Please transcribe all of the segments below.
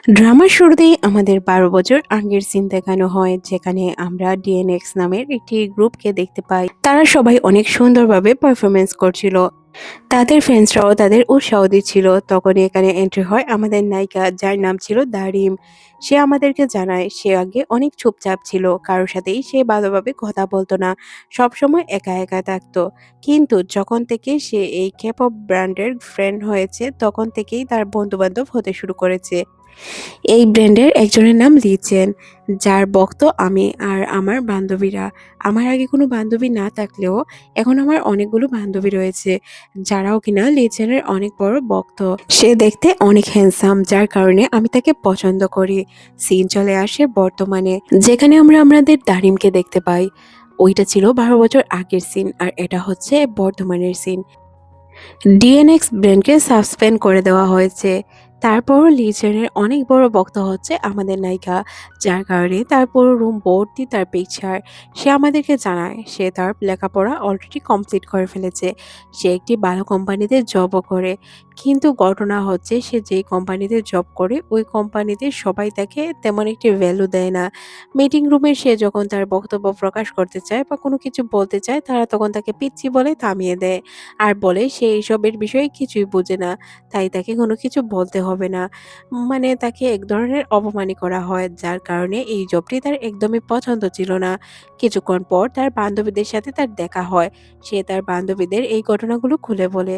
ড্রামার শুরুতেই আমাদের ১২ বছর আগের সিন দেখানো হয়, যেখানে আমরা ডিএনএক্স নামের একটি গ্রুপকে দেখতে পাই। তারা সবাই অনেক সুন্দরভাবে পারফরমেন্স করছিল। তাদের ফ্যান্সরাও তাদের উৎসাহ দিচ্ছিল। তখনই এখানে এন্ট্রি হয় আমাদের নায়িকা, যার নাম ছিল দারিম। সে আমাদেরকে জানায় সে আগে অনেক চুপচাপ ছিল, কারোর সাথেই সে ভালোভাবে কথা বলতো না, সবসময় একা একা থাকতো। কিন্তু যখন থেকে সে এই কেপপ ব্র্যান্ডের ফ্রেন্ড হয়েছে, তখন থেকেই তার বন্ধু বান্ধব হতে শুরু করেছে। এই ব্র্যান্ডের একজনের নাম লিচেন, যার ভক্ত আমি আর আমার বান্ধবীরা। আমার আগে কোনো বান্ধবী না থাকলেও এখন আমার অনেকগুলো বান্ধবী রয়েছে, যারাও কিনা লিচেনের অনেক বড় ভক্ত। সে দেখতে অনেক হ্যান্ডসাম, যার কারণে আমি তাকে পছন্দ করি। সিন চলে আসে বর্তমানে, যেখানে আমরা আমাদের দারিমকে দেখতে পাই। ওইটা ছিল ১২ বছর আগের সিন, আর এটা হচ্ছে বর্তমানের সিন। ডিএনএক্স ব্র্যান্ডকে সাসপেন্ড করে দেওয়া হয়েছে। তারপরও লিজেনের অনেক বড় ভক্ত হচ্ছে আমাদের নায়িকা, যার কারণে তার পুরো রুম ভর্তি তার পিকচার। সে আমাদেরকে জানায় সে তার লেখাপড়া অলরেডি কমপ্লিট করে ফেলেছে। সে একটি ভালো কোম্পানিতে জবও করে। কিন্তু ঘটনা হচ্ছে, সে যেই কোম্পানিতে জব করে ওই কোম্পানিতে সবাই তাকে তেমন একটি ভ্যালু দেয় না। মিটিং রুমে সে যখন তার বক্তব্য প্রকাশ করতে চায় বা কোনো কিছু বলতে চায়, তারা তখন তাকে পিচ্চি বলে থামিয়ে দেয়। আর বলে সে এইসবের বিষয়ে কিছুই বোঝে না, তাই তাকে কোনো কিছু বলতে হবে না। মানে তাকে এক ধরনের অপমানই করা হয়, যার কারণে এই জবটি তার একদমই পছন্দ ছিল না। কিছুক্ষণ পর তার বান্ধবীদের সাথে তার দেখা হয়। সে তার বান্ধবীদের এই ঘটনাগুলো খুলে বলে।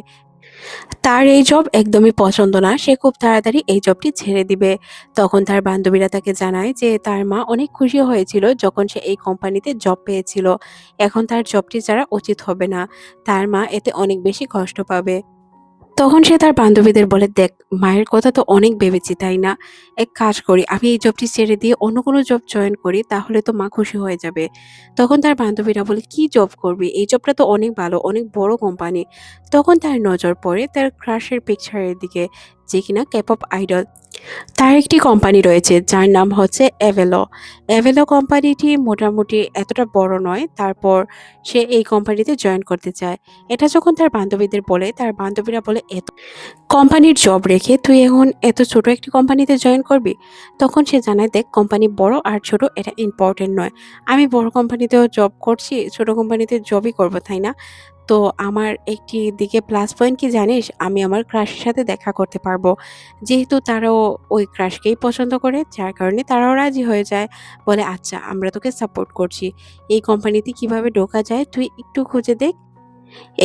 তার এই জব একদমই পছন্দ না, সে খুব তাড়াতাড়ি এই জবটি ছেড়ে দিবে। তখন তার বান্ধবীরা তাকে জানায় যে তার মা অনেক খুশি হয়েছিল যখন সে এই কোম্পানিতে জব পেয়েছিল। এখন তার জবটি ছাড়া উচিত হবে না। তার মা এতে অনেক বেশি কষ্ট পাবে। তখন সে তার বান্ধবীদের বলে, দেখ, মায়ের কথা তো অনেক ভেবেছি, তাই না? এক কাজ করি, আমি এই জবটি ছেড়ে দিয়ে অন্য কোনো জব জয়েন করি, তাহলে তো মা খুশি হয়ে যাবে। তখন তার বান্ধবীরা বলে, কি জব করবি? এই জবটা তো অনেক ভালো, অনেক বড় কোম্পানি। তখন তার নজর পড়ে তার ক্রাশের পিকচারের দিকে, যে কিনা কেপপ আইডল। তার একটি কোম্পানি রয়েছে যার নাম হচ্ছে এভেলো। এভেলো কোম্পানিটি মোটামুটি এতটা বড় নয়। তারপর সে এই কোম্পানিতে জয়েন করতে চায়। এটা যখন তার বান্ধবীদের বলে, তার বান্ধবীরা বলে, এত কোম্পানির জব রেখে তুই এখন এত ছোট একটি কোম্পানিতে জয়েন করবি? তখন সে জানায়, দেখ, কোম্পানি বড় আর ছোট এটা ইম্পর্টেন্ট নয়। আমি বড় কোম্পানিতেও জব করছি, ছোট কোম্পানিতে জবই করবো, তাই না? তো আমার একটি দিকে প্লাস পয়েন্ট কি জানিস? আমি আমার ক্রাশের সাথে দেখা করতে পারবো। যেহেতু তারাও ওই ক্রাশকেই পছন্দ করে, যার কারণে তারাও রাজি হয়ে যায়। বলে, আচ্ছা, আমরা তোকে সাপোর্ট করছি। এই কোম্পানিতে কিভাবে ঢোকা যায় তুই একটু খুঁজে দেখ।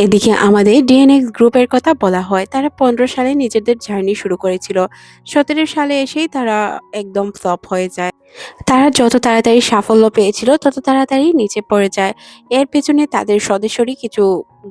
এদিকে আমাদের ডিএনএক্স গ্রুপের কথা বলা হয়। তারা ১৫ সালে নিজেদের জার্নি শুরু করেছিল। ১৭ সালে এসেই তারা একদম ফ্লপ হয়ে যায়। তারা যত তাড়াতাড়ি সাফল্য পেয়েছিল তত তাড়াতাড়ি নিচে পড়ে যায়। এর পেছনে তাদের সদস্যরই কিছু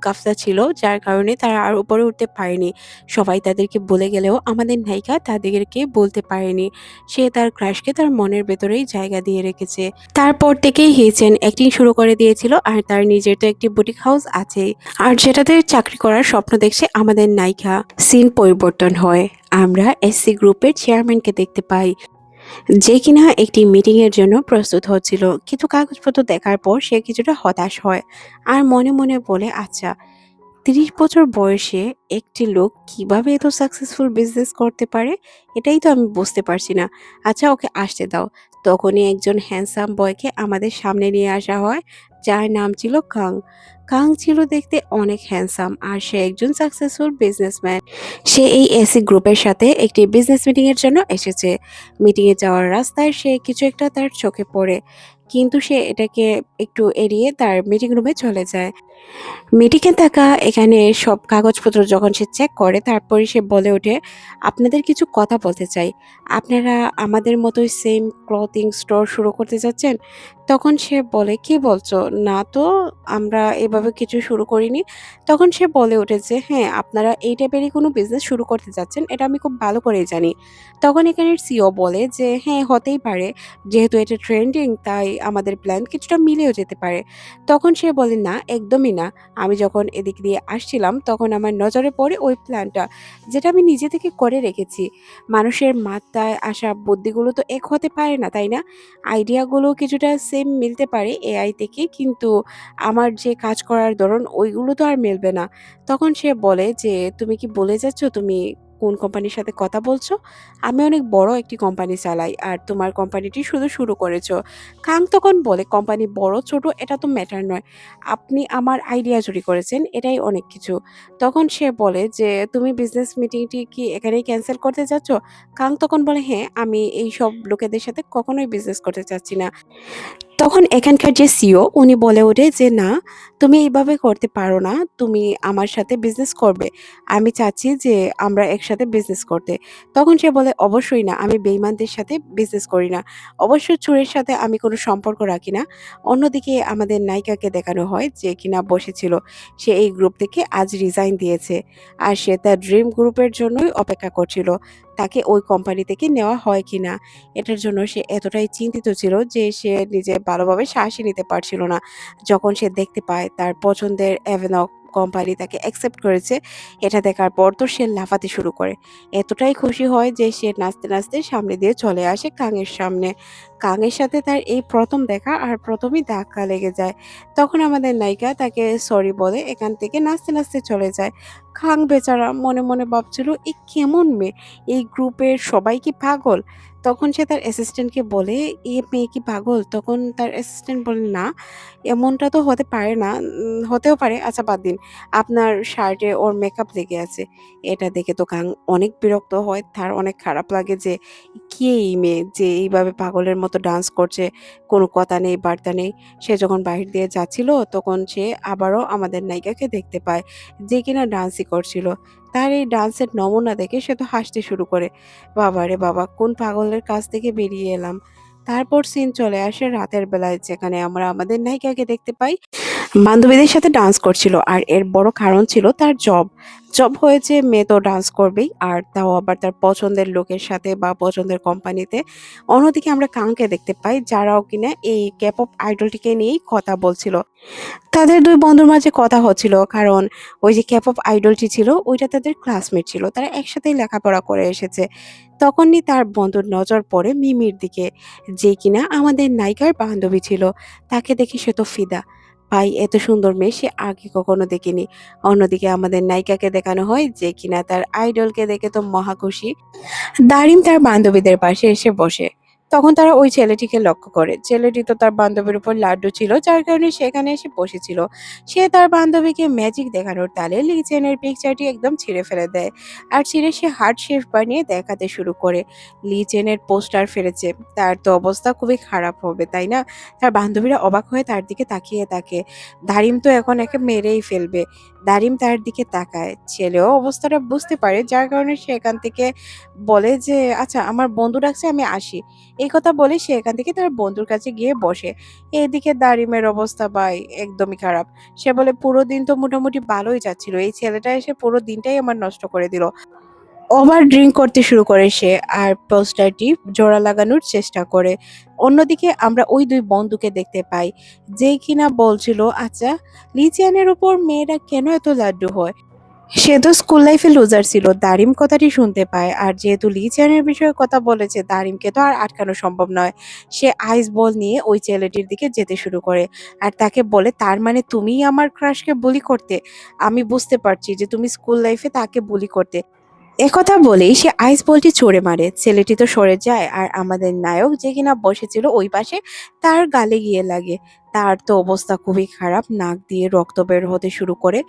গাফলা ছিল, যার কারণে তারা আর উপরে উঠতে পারেনি। সবাই তাদেরকে বলে গেলেও আমাদের নায়িকা তাদেরকে বলতে পারেনি। সে তার ক্রাশকে তার মনের ভেতরেই জায়গা দিয়ে রেখেছে। তারপর থেকেই হিচেন অ্যাক্টিং শুরু করে দিয়েছিল, আর তার নিজের তো একটি বুটিক হাউস আছেই। আর যেটাতে চাকরি করার স্বপ্ন দেখছে আমাদের নায়িকা। সিন পরিবর্তন হয়। আমরা এসসি গ্রুপের চেয়ারম্যানকে দেখতে পাই, যে কিনা একটি মিটিং এর জন্য প্রস্তুত হচ্ছিল। কিছু কাগজপত্র দেখার পর সে কিছুটা হতাশ হয়, আর মনে মনে বলে, আচ্ছা, ৩০ বছর বয়সে একটি লোক কিভাবে এত সাকসেসফুল বিজনেস করতে পারে, এটাই তো আমি বুঝতে পারছি না। আচ্ছা, ওকে আসতে দাও। তখনই একজন হ্যান্ডসাম বয়কে আমাদের সামনে নিয়ে আসা হয়, যার নাম ছিল কাং। কাং ছিল দেখতে অনেক হ্যান্ডসাম, আর সে একজন সাকসেসফুল বিজনেসম্যান। সে এই এসি গ্রুপের সাথে একটি বিজনেস মিটিং এর জন্য এসেছে। মিটিং এ যাওয়ার রাস্তায় সে কিছু একটা তার চোখে পড়ে, কিন্তু সে এটাকে একটু এড়িয়ে তার মিটিং রুমে চলে যায়। মিটিংয়ে থাকা এখানে সব কাগজপত্র যখন সে চেক করে, তারপরে সে বলে ওঠে, আপনাদের কিছু কথা বলতে চাই। আপনারা আমাদের মতোই সেম ক্লথিং স্টোর শুরু করতে চাচ্ছেন? তখন সে বলে, কি বলছো? না তো, আমরা এভাবে কিছু শুরু করিনি। তখন সে বলে ওঠে যে, হ্যাঁ, আপনারা এই টাইপেরই কোনো বিজনেস শুরু করতে চাচ্ছেন, এটা আমি খুব ভালো করেই জানি। তখন এখানের সিও বলে যে, হ্যাঁ, হতেই পারে, যেহেতু এটা ট্রেন্ডিং তাই আমাদের প্ল্যান কিছুটা মিলেও যেতে পারে। তখন সে বলে, না, একদমই না। আমি যখন এদিক দিয়ে আসছিলাম তখন আমার নজরে পড়ে ওই প্ল্যানটা, যেটা আমি নিজে থেকে করে রেখেছি। মানুষের মাথায় আসা বুদ্ধিগুলো তো এক হতে পারে না, তাই না? আইডিয়াগুলো কিছুটা সেম মিলতে পারে এআই থেকে, কিন্তু আমার যে কাজ করার ধরন ওইগুলো তো আর মিলবে না। তখন সে বলে যে, তুমি কি বলে যাচ্ছ তুমি কোন কোম্পানির সাথে কথা বলছো? আমি অনেক বড় একটি কোম্পানি চালাই আর তোমার কোম্পানিটি শুধু শুরু করেছো। কাং তখন বলে, কোম্পানি বড় ছোট এটা তো ম্যাটার নয়, আপনি আমার আইডিয়া চুরি করেছেন, এটাই অনেক কিছু। তখন সে বলে যে তুমি বিজনেস মিটিংটি কি এখানেই ক্যান্সেল করতে চাচ্ছ? কাং তখন বলে, হ্যাঁ, আমি এই সব লোকেদের সাথে কখনোই বিজনেস করতে চাচ্ছি না। তখন এখানকার যে সিও উনি বলে ওঠে যে না, তুমি এইভাবে করতে পারো না, তুমি আমার সাথে বিজনেস করবে, আমি চাচ্ছি যে আমরা একসাথে বিজনেস করতে। তখন সে বলে, অবশ্যই না, আমি বেইমানদের সাথে বিজনেস করি না, অবশ্যই চোরের সাথে আমি কোনো সম্পর্ক রাখি না। অন্যদিকে আমাদের নায়িকাকে দেখানো হয় যে কিনা বসেছিল, সে এই গ্রুপ থেকে আজ রিজাইন দিয়েছে আর সে তার ড্রিম গ্রুপের জন্যই অপেক্ষা করছিল তাকে ওই কোম্পানি থেকে নেওয়া হয় কিনা। এটার জন্য সে এতটাই চিন্তিত ছিল যে সে নিজে ভালোভাবে শ্বাসই নিতে পারছিল না। যখন সে দেখতে পায় তার পছন্দের অ্যাভেনক কোম্পানি তাকে অ্যাকসেপ্ট করেছে, এটা দেখার পর তো সে লাফাতে শুরু করে। এতটাই খুশি হয় যে সে নাচতে নাচতে সামনে দিয়ে চলে আসে কাঙের সামনে। কাঙের সাথে তার এই প্রথম দেখা আর প্রথমেই ধাক্কা লেগে যায়। তখন আমাদের নায়িকা তাকে সরি বলে এখান থেকে নাচতে নাচতে চলে যায়। খাং বেচারা মনে মনে ভাবছিল, এ কেমন মেয়ে, এই গ্রুপের সবাই কি পাগল? তখন সে তার অ্যাসিস্ট্যান্টকে বলে, এ মেয়ে কি পাগল? তখন তার অ্যাসিস্ট্যান্ট বলে, না, এমনটা তো হতে পারে না, হতেও পারে, আচ্ছা বাদ দিন, আপনার শার্টে ওর মেকআপ লেগে আছে। এটা দেখে তো কাং অনেক বিরক্ত হয়, তার অনেক খারাপ লাগে যে কে এই মেয়ে যে এইভাবে পাগলের মতো ডান্স করছে, কোনো কথা নেই বার্তা নেই। সে যখন বাহির দিয়ে যাচ্ছিল তখন সে আবারও আমাদের নায়িকাকে দেখতে পায় যে কিনা ডান্সই করছিল। তার এই ডান্সের নমুনা দেখে সে তো হাসতে শুরু করে। বাবারে বাবা, কোন পাগলের কাছ থেকে বেরিয়ে এলাম। তারপর সিন চলে আসে রাতের বেলায়, যেখানে আমরা আমাদের নায়িকাকে দেখতে পাই বান্ধবীদের সাথে ডান্স করছিল। আর এর বড় কারণ ছিল তার জব। জব হয়েছে, মেয়ে তো ডান্স করবেই, আর তাও আবার তার পছন্দের লোকের সাথে বা পছন্দের কোম্পানিতে। অন্যদিকে আমরা কাংকে দেখতে পাই যারাও কিনা এই ক্যাপপ আইডলটিকে নিয়েই কথা বলছিল। তাদের দুই বন্ধুর মাঝে কথা হচ্ছিল, কারণ ওই যে ক্যাপপ আইডলটি ছিল ওইটা তাদের ক্লাসমেট ছিল, তারা একসাথেই লেখাপড়া করে এসেছে। তখনই তার বন্ধুর নজর পড়ে মিমির দিকে, যে কিনা আমাদের নায়িকার বান্ধবী ছিল। তাকে দেখে সে তো ফিদা। ভাই, এত সুন্দর মেয়ে সে আগে কখনো দেখেনি। অন্যদিকে আমাদের নায়িকাকে দেখানো হয় যে কিনা তার আইডলকে দেখে তো মহা খুশি। দারিম তার বান্ধবীদের পাশে এসে বসে। তখন তারা ওই ছেলেটিকে লক্ষ্য করে। ছেলেটি তো তার বান্ধবীর উপর লাড্ডু ছিল, যার কারণে সেখানে এসে বসেছিল। সে তার বান্ধবীকে ম্যাজিক দেখানোর তালে লিচেনের পিকচারটি একদম ছিঁড়ে ফেলে দেয়। আর ছিঁড়ে সে হার্ট শেপ বানিয়ে দেখাতে শুরু করে লিচেনের পোস্টার ফেলেছে। তার তো অবস্থা খুবই খারাপ হবে, তাই না? তার বান্ধবীরা অবাক হয়ে তার দিকে তাকিয়ে থাকে। দারিম তো এখন একে মেরেই ফেলবে। দারিম তার দিকে তাকায়, ছেলেও অবস্থাটা বুঝতে পারে, যার কারণে সে এখান থেকে বলে যে আচ্ছা, আমার বন্ধু ডাকছে, আমি আসি। এই কথা বলে সে এখান থেকে তার বন্ধুর কাছে গিয়ে বসে। এদিকে দারিমের অবস্থা ভাই একদমই খারাপ। সে বলে, পুরো দিন তো মোটামুটি ভালোই যাচ্ছিল, এই ছেলেটা এসে পুরো দিনটাই আমার নষ্ট করে দিল। ওভার ড্রিঙ্ক করতে শুরু করে সে, আর পোস্টারটি জোড়া লাগানোর চেষ্টা করে। অন্যদিকে আমরা ওই দুই বন্ধুকে দেখতে পাই যে কিনা বলছিল, আচ্ছা, লিজিয়ানের উপর মেয়েরা কেন এত লাড্ডু হয়? সে তো স্কুল লাইফে লুজার ছিল, দারিম কথাটি শুনতে পায়। আর যেহেতু লি চ্যানের বিষয়ে কথা বলেছে, দারিমকে তো আর আটকানো সম্ভব নয়। সে আইস বল নিয়ে ওই ছেলেটির দিকে যেতে শুরু করে আর তাকে বলে, তার মানে তুমিই আমার ক্রাশকে বুলি করতে? আমি বুঝতে পারছি যে তুমি স্কুল লাইফে তাকে বুলি করতে। একথা বলেই সে আইস বলটি ছুঁড়ে মারে, ছেলেটি তো সরে যায় আর আমাদের নায়ক যে কিনা বসেছিল ওই পাশে তার গালে গিয়ে লাগে। তার তো অবস্থা খুবই খারাপ, নাক দিয়ে রক্ত বের হতে শুরু করে,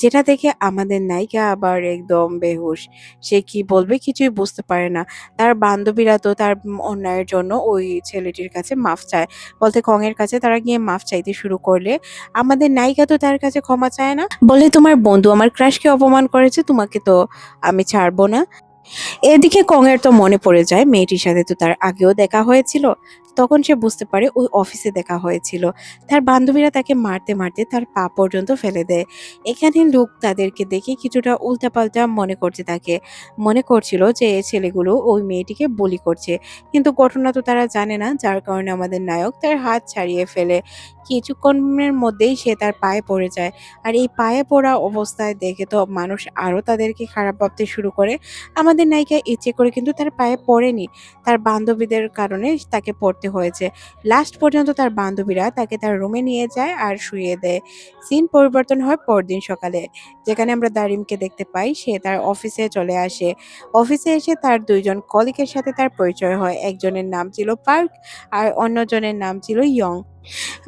যেটা দেখে আমাদের নায়িকা আবার একদম বেহুশ। সে কি বলবে কিছুই বুঝতে পারে না। তার বান্ধবীরা তো তার অন্যায়ের জন্য ওই ছেলেটির কাছে মাফ চায়, বলতে কংয়ের কাছে তারা গিয়ে মাফ চাইতে শুরু করলে আমাদের নায়িকা তো তার কাছে ক্ষমা চায় না, বলে তোমার বন্ধু আমার ক্রাশকে অপমান করেছে, তোমাকে তো আমি ছাড়বো না। এদিকে কংয়ের তো মনে পড়ে যায় মেয়েটির সাথে তো তার আগেও দেখা হয়েছিল। তখন সে বুঝতে পারে ওই অফিসে দেখা হয়েছিল। তার বান্ধবীরা তাকে মারতে মারতে তার পা পর্যন্ত ফেলে দেয়। এখানে লোক তাদেরকে দেখে কিছুটা উল্টাপাল্টা মনে করতে থাকে, মনে করছিল যে এই ছেলেগুলো ওই মেয়েটিকে বলি করছে, কিন্তু ঘটনা তো তারা জানে না, যার কারণে আমাদের নায়ক তার হাত ছাড়িয়ে ফেলে। কিছুক্ষণের মধ্যেই সে তার পায়ে পড়ে যায়। আর এই পায়ে পড়া অবস্থায় দেখে তো মানুষ আরো তাদেরকে খারাপ ভাবতে শুরু করে। আমাদের নায়িকা ইচ্ছে করে কিন্তু তার পায়ে পড়েনি, তার বান্ধবীদের কারণে তাকে পড়তে করতে হয়েছে। লাস্ট পর্যন্ত তার বান্ধবীরা তাকে তার রুমে নিয়ে যায় আর শুইয়ে দেয়। সিন পরিবর্তন হয় পরদিন সকালে, যেখানে আমরা দারিমকে দেখতে পাই। সে তার অফিসে চলে আসে। অফিসে এসে তার ২ জন কলিগের সাথে তার পরিচয় হয়। একজনের নাম ছিল পার্ক আর অন্যজনের নাম ছিল ইয়ং।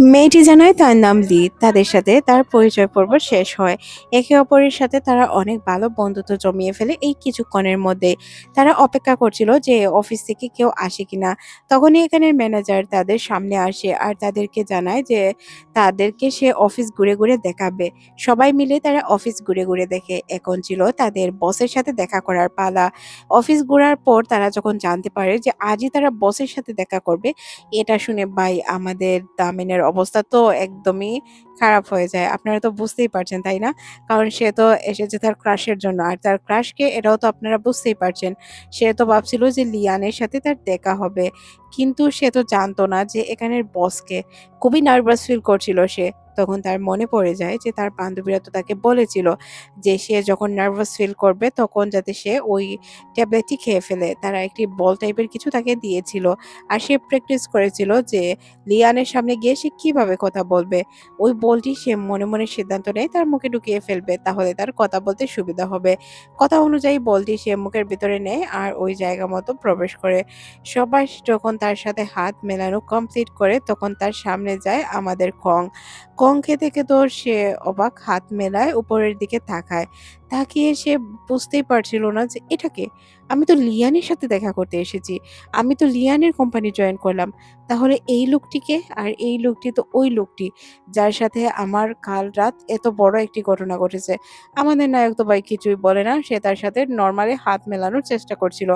মেয়েটি জানায় তার নাম লি। তাদের সাথে তার পরিচয় পর্ব শেষ হয়। একে অপরের সাথে তারা অনেক ভালো বন্ধুত্ব জমিয়ে ফেলে এই কিছুক্ষণের মধ্যে। তারা অপেক্ষা করছিল যে অফিস থেকে কেউ আসে কিনা। তখনই এখানের ম্যানেজার তাদের সামনে আসে আর তাদেরকে জানায় যে তাদেরকে সে অফিস ঘুরে ঘুরে দেখাবে। সবাই মিলে তারা অফিস ঘুরে ঘুরে দেখে। এখন ছিল তাদের বসের সাথে দেখা করার পালা। অফিস ঘোরার পর তারা যখন জানতে পারে যে আজই তারা বসের সাথে দেখা করবে, এটা শুনে ভাই আমাদের তামিনের অবস্থা তো একদমই খারাপ হয়ে যায়। আপনারা তো বুঝতেই পারছেন, তাই না? কারণ সে তো এসেছে তার ক্রাশের জন্য। আর তার ক্রাশকে এটাও তো আপনারা বুঝতেই পারছেন। সে তো ভাবছিল যে লিয়ানের সাথে তার দেখা হবে। কিন্তু সে তো জানতো না যে এখানের বসকে। খুবই নার্ভাস ফিল করছিল সে। তখন তার মনে পড়ে যায় যে তার বান্ধবীরা তো তাকে বলেছিল যে সে যখন নার্ভাস ফিল করবে তখন যাতে সে ওই ট্যাবলেটটি খেয়ে ফেলে। তারা একটি বল টাইপের কিছু তাকে দিয়েছিল। আর সে প্র্যাকটিস করেছিল যে লিয়ানের সামনে গিয়ে সে কিভাবে কথা বলবে। ওই বলটি সে মনে মনে সিদ্ধান্ত নেয় তার মুখে ঢুকিয়ে ফেলবে, তাহলে তার কথা বলতে সুবিধা হবে। কথা অনুযায়ী বলটি সে মুখের ভিতরে নেয় আর ওই জায়গা মতো প্রবেশ করে। সবাই যখন তার সাথে হাত মেলানো কমপ্লিট করে তখন তার সামনে যায় আমাদের কং। কংকে দেখে তো সে অবাক, হাত মেলায় উপরের দিকে তাকায়। তাকিয়ে সে বুঝতেই পারছিল না যে এটা কে? আমি তো লিয়ানের সাথে দেখা করতে এসেছি। আমি তো লিয়ানের কোম্পানি জয়েন করলাম। তাহলে এই লোকটিকে? আর এই লোকটি তো ওই লোকটি যার সাথে আমার কাল রাত এত বড় একটি ঘটনা ঘটেছে। আমাদের নায়ক তো ভাই কিছুই বলে না। সে তার সাথে নরমালি হাত মেলানোর চেষ্টা করছিল।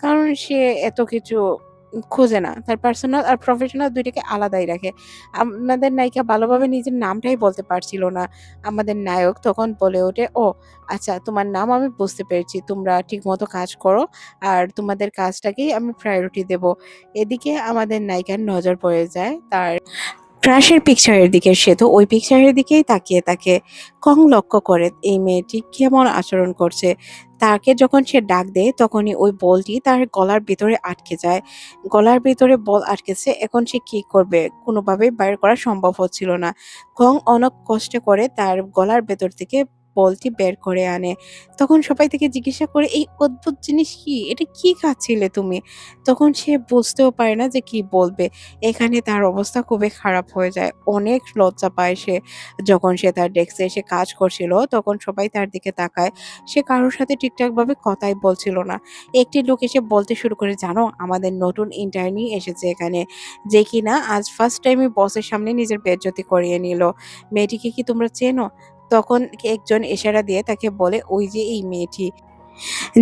কারণ সে এত কিছু খোঁজে না। তার পার্সোনাল আর প্রফেশনাল ২ টাকে আলাদাই রাখে। আমাদের নায়িকা ভালোভাবে নিজের নামটাই বলতে পারছিল না। আমাদের নায়ক তখন বলে ওঠে, "ও আচ্ছা, তোমার নাম আমি বুঝতে পেরেছি। তোমরা ঠিকমতো কাজ করো। আর তোমাদের কাজটাকেই আমি প্রায়োরিটি দেব।" এদিকে আমাদের নায়িকার নজর পড়ে যায় তার ক্রাশের পিকচারের দিকে। সে তো ওই পিকচারের দিকেই তাকিয়ে থাকে। কং লক্ষ্য করে এই মেয়েটি কেমন আচরণ করছে। তাকে যখন সে ডাক দেয় তখনই ওই বলটি তার গলার ভিতরে আটকে যায়। গলার ভিতরে বল আটকেছে, এখন সে কি করবে? কোনোভাবেই বাইর করা সম্ভব হচ্ছিল না। কং অনেক কষ্ট করে তার গলার ভেতর থেকে বলটি বের করে আনে। তখন সবাই থেকে জিজ্ঞাসা করে, "এই অদ্ভুত জিনিস কি? এটা কি খাচ্ছিলে তুমি?" তখন সে বুঝতেও পারে না যে কি বলবে। এখানে তার অবস্থা খুবই খারাপ হয়ে যায়। অনেক লজ্জা পায় সে। যখন সে তার ডেস্কে এসে কাজ করছিল, তখন সবাই তার দিকে তাকায়। সে কারো সাথে ঠিকঠাকভাবে কথাই বলছিল না। একটি লোক এসে বলতে শুরু করে, "জানো, আমাদের নতুন ইন্টার্নি এসেছে এখানে, যে কিনা আজ ফার্স্ট টাইমে বসের সামনে নিজের বেইজ্জতি করিয়ে নিল। মেয়েটিকে কি তোমরা চেনো?" তখন একজন ইশারা দিয়ে তাকে বলে, "ওই যে এই মেয়েটি।"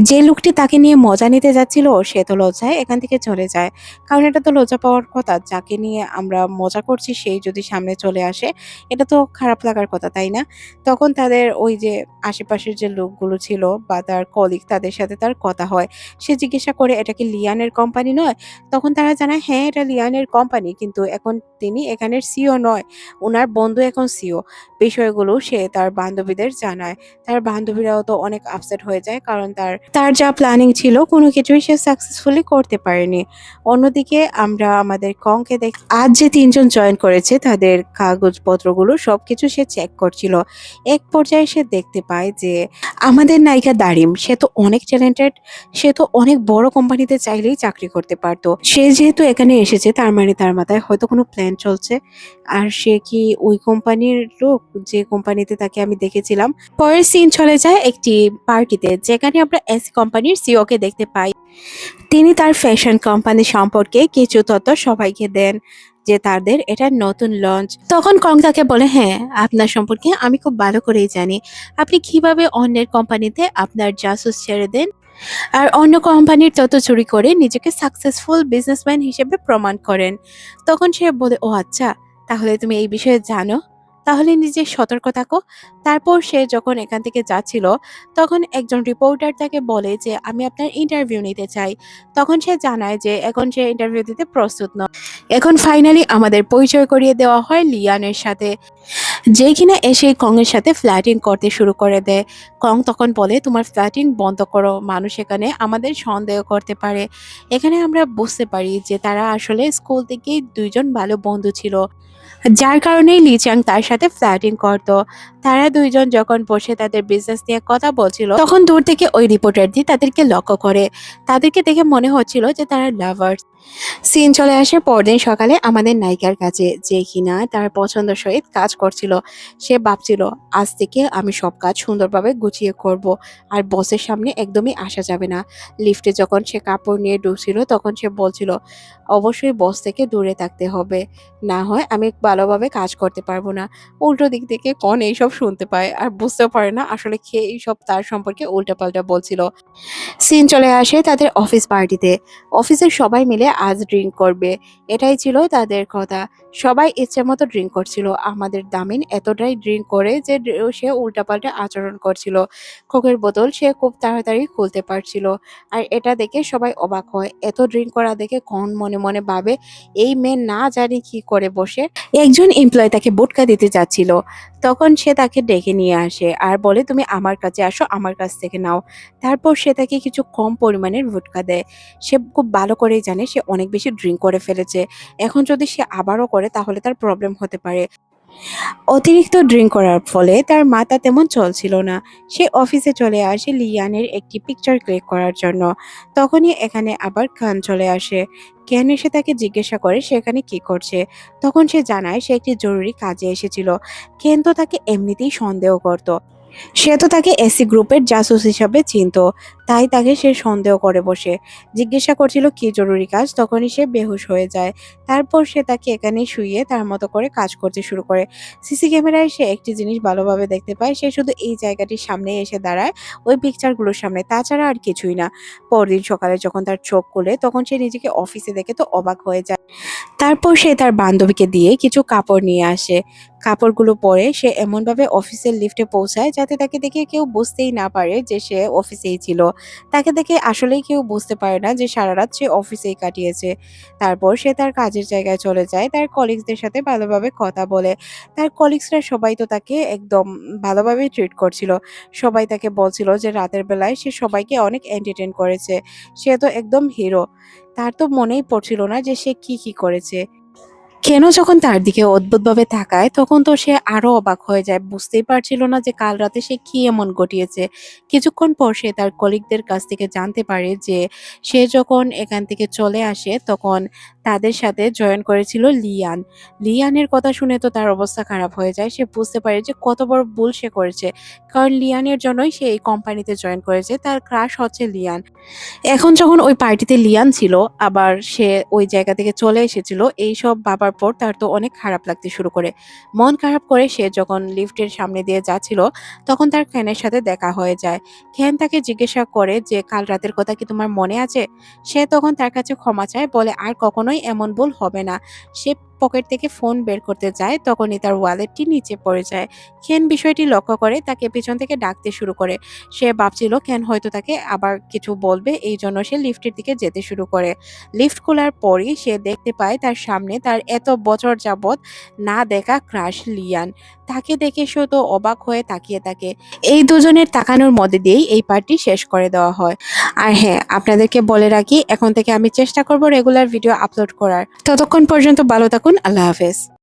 যে লোকটি তাকে নিয়ে মজা নিতে যাচ্ছিল সে তো লজ্জায় এখান থেকে চলে যায়। কারণ এটা তো লজ্জা পাওয়ার কথা। যাকে নিয়ে আমরা মজা করছি সেই যদি সামনে চলে আসে, এটা তো খারাপ লাগার কথা, তাই না? তখন তাদের ওই যে আশেপাশের যে লোকগুলো ছিল বা তার কলিগ তাদের সাথে তার কথা হয়। সে জিজ্ঞাসা করে, "এটা কি লিয়ানের কোম্পানি নয়?" তখন তারা জানায়, "হ্যাঁ, এটা লিয়ানের কোম্পানি। কিন্তু এখন তিনি এখানের সিইও নয়। উনার বন্ধু এখন সিইও।" বিষয়গুলো সে তার বান্ধবীদের জানায়। তার বান্ধবীরাও তো অনেক আপসেট হয়ে যায়, কারণ তার তার যা প্ল্যানিং ছিল কোনো কিছুই সে সাকসেসফুলি করতে পারেনি। অন্যদিকে আমরা আমাদের কংকে আজ যে ৩ জন জয়েন করেছে তাদের কাগজপত্রগুলো সবকিছু সে চেক করছিল। এক পর্যায়ে সে দেখতে পায় যে আমাদের নায়িকা দারিম, সে তো অনেক ট্যালেন্টেড। সে তো অনেক বড় কোম্পানিতে চাইলেই চাকরি করতে পারতো। সে যেহেতু এখানে এসেছে তার মানে তার মাথায় হয়তো কোনো প্ল্যান চলছে। আর সে কি ওই কোম্পানির লোক যে কোম্পানিতে তাকে আমি দেখেছিলাম? পরের সিন চলে যায় একটি পার্টিতে, যেখানে আমরা এসি কোম্পানির সিইও কে দেখতে পাই। তিনি তার ফ্যাশন কোম্পানি সম্পর্কে কিছু তথ্য সবাইকে দেন, যে তাদের এটা নতুন লঞ্চ। তখন কং তাকে বলে, "হ্যাঁ, আপনার সম্পর্কে আমি খুব ভালো করেই জানি। আপনি কিভাবে অন্যের কোম্পানিতে আপনার জাসুস ছেড়ে দেন আর অন্য কোম্পানির তথ্য চুরি করে নিজেকে সাকসেসফুল বিজনেসম্যান হিসেবে প্রমাণ করেন।" তখন সে বলে, "ও আচ্ছা, তাহলে তুমি এই বিষয়ে জানো? তাহলে নিজে সতর্ক থাকো।" তারপর সে যখন এখান থেকে যাচ্ছিল তখন একজন রিপোর্টার তাকে বলে যে, "আমি আপনার ইন্টারভিউ নিতে চাই।" তখন সে জানায় যে এখন সে ইন্টারভিউ দিতে প্রস্তুত নয়। এখন ফাইনালি আমাদের পরিচয় করিয়ে দেওয়া হয় লিয়ানের সাথে। যে কিনা এসে কংয়ের সাথে ফ্ল্যাটিং করতে শুরু করে দেয়। কং তখন বলে, তোমার ফ্ল্যাটিং বন্ধ করো, মানুষ এখানে আমাদের সন্দেহ করতে পারে। এখানে আমরা বুঝতে পারি যে তারা আসলে স্কুল থেকেই দুইজন ভালো বন্ধু ছিল, যার কারণেই লি চ্যাং তার সাথে ফ্ল্যাটিং করত। তারা দুইজন যখন বসে তাদের বিজনেস নিয়ে কথা বলছিল, তখন দূর থেকে ওই রিপোর্টারটি তাদেরকে লক্ষ্য করে। তাদেরকে দেখে মনে হচ্ছিল যে তারা লাভার্স। সিন চলে আসে পরদিন সকালে আমাদের নায়িকার কাছে, যে কিনা তার পছন্দ সহিত কাজ করছিল। সে ভাবছিল, আজ থেকে আমি সব কাজ সুন্দরভাবে গুছিয়ে করব, আর বসের সামনে একদমই আসা যাবে না। লিফটে যখন সে কাপড় নিয়ে ঢুকছিল তখন সে বলছিল, অবশ্যই বস থেকে দূরে থাকতে হবে, না হয় আমি ভালোভাবে কাজ করতে পারবো না। উল্টো দিক থেকে কন এইসব শুনতে পায় আর বুঝতেও পারে না আসলে খেয়ে এইসব তার সম্পর্কে উল্টাপাল্টা বলছিল। সিন চলে আসে তাদের অফিস পার্টিতে। অফিসের সবাই মিলে আজ ড্রিঙ্ক করবে, এটাই ছিল তাদের কথা। সবাই ইচ্ছে মতো ড্রিঙ্ক করছিল। আমাদের দামিন এতটাই ড্রিঙ্ক করে যে সে উল্টাপাল্টা আচরণ করছিল। কোকের বোতল সে খুব তাড়াতাড়ি খুলতে পারছিল। আর এটা দেখে সবাই অবাক হয়। এত ড্রিঙ্ক করা দেখে কন মনে মনে ভাবে, এই মেয়ে না জানি কি করে বসে। একজন এমপ্লয় তাকে বোটকা দিতে যাচ্ছিল, তখন সে তাকে ডেকে নিয়ে আসে আর বলে, তুমি আমার কাছে আসো, আমার কাছ থেকে নাও। তারপর সে তাকে কিছু কম পরিমাণের ভোটকা দেয়। সে খুব ভালো করেই জানে সে অনেক বেশি ড্রিঙ্ক করে ফেলেছে। এখন যদি সে আবারও করে তাহলে তার প্রবলেম হতে পারে। অতিরিক্ত ড্রিঙ্ক করার ফলে তার মাথা তেমন চলছিল না। সে অফিসে চলে আসে লিয়ানের একটি পিকচার ক্লিক করার জন্য। তখনই এখানে আবার খান চলে আসে। কেন এসে তাকে জিজ্ঞাসা করে সে এখানে কি করছে। তখন সে জানায় সে একটি জরুরি কাজে এসেছিল। কেন তো তাকে এমনিতেই সন্দেহ করত। সে তো তাকে এসি গ্রুপের জাসুস হিসাবে চিনতো, তাই তাকে সে সন্দেহ করে বসে। জিজ্ঞাসা করছিল কি জরুরি কাজ, তখনই সে বেহুশ হয়ে যায়। তারপর সে তাকে এখানে শুইয়ে তার মতো করে কাজ করতে শুরু করে। সিসি ক্যামেরায় সে একটি জিনিস ভালোভাবে দেখতে পায়, সে শুধু এই জায়গাটির সামনে এসে দাঁড়ায়, ওই পিকচারগুলোর সামনে, তাছাড়া আর কিছুই না। পরদিন সকালে যখন তার চোখ খুলে তখন সে নিজেকে অফিসে দেখে তো অবাক হয়ে যায়। তারপর সে তার বান্ধবীকে দিয়ে কিছু কাপড় নিয়ে আসে। কাপড়গুলো পরে সে এমনভাবে অফিসের লিফটে পৌঁছায় যাতে তাকে দেখে কেউ বুঝতেই না পারে যে সে অফিসেই ছিল। তাকে দেখে আসলেই কেউ বুঝতে পারে না যে সারা রাত সে অফিসেই কাটিয়েছে। তারপর সে তার কাজের জায়গায় চলে যায়, তার কলিগসদের সাথে ভালোভাবে কথা বলে। তার কলিগসরা সবাই তো তাকে একদম ভালোভাবে ট্রিট করছিল। সবাই তাকে বলছিল যে রাতের বেলায় সে সবাইকে অনেক এন্টারটেইন করেছে। সে তো একদম হিরো। তার তো মনেই পড়ছিল না যে সে কি করেছে। কেন যখন তার দিকে অদ্ভুতভাবে তাকায় তখন তো সে আরো অবাক হয়ে যায়, বুঝতেই পারছিল না যে কাল রাতে সে কি এমন ঘটিয়েছে। কিছুক্ষণ পর সে তার কলিগদের কাছ থেকে জানতে পারে যে সে যখন এখান থেকে চলে আসে তখন তাদের সাথে জয়েন করেছিল লিয়ান। লিয়ানের কথা শুনে তো তার অবস্থা খারাপ হয়ে যায়। সে বুঝতে পারে যে কত বড় ভুল সে করেছে, কারণ লিয়ানের জন্যই সে এই কোম্পানিতে জয়েন করেছে। তার ক্রাশ হচ্ছে লিয়ান। এখন যখন ওই পার্টিতে লিয়ান ছিল, আবার সে ওই জায়গা থেকে চলে এসেছিল, এইসব ভাবার পর তার তো অনেক খারাপ লাগতে শুরু করে। মন খারাপ করে সে যখন লিফটের সামনে দিয়ে যাচ্ছিল তখন তার খ্যানের সাথে দেখা হয়ে যায়। খ্যান তাকে জিজ্ঞাসা করে যে কাল রাতের কথা কি তোমার মনে আছে। সে তখন তার কাছে ক্ষমা চায়, বলে আর কখনোই এমন ভুল হবে না। সে পকেট থেকে ফোন বের করতে যায়, তখনই তার ওয়ালেটটি নিচে পড়ে যায়। খেন বিষয়টি লক্ষ্য করে তাকে পেছন থেকে ডাকতে শুরু করে। সে ভাবছিল কেন হয়তো তাকে আবার কিছু বলবে, এই জন্য সে লিফটের দিকে যেতে শুরু করে। লিফট খোলার পরই সে দেখতে পায় তার সামনে তার এত বছর যাবৎ না দেখা ক্রাশ লিয়ান। তাকে দেখে সে তো অবাক হয়ে তাকিয়ে থাকে। এই দুজনের তাকানোর মধ্যে দিয়েই এই পার্টটি শেষ করে দেওয়া হয়। আর হ্যাঁ, আপনাদেরকে বলে রাখি, এখন থেকে আমি চেষ্টা করব রেগুলার ভিডিও আপলোড করার। ততক্ষণ পর্যন্ত ভালো থাকুন। আল্লাহ হাফেজ।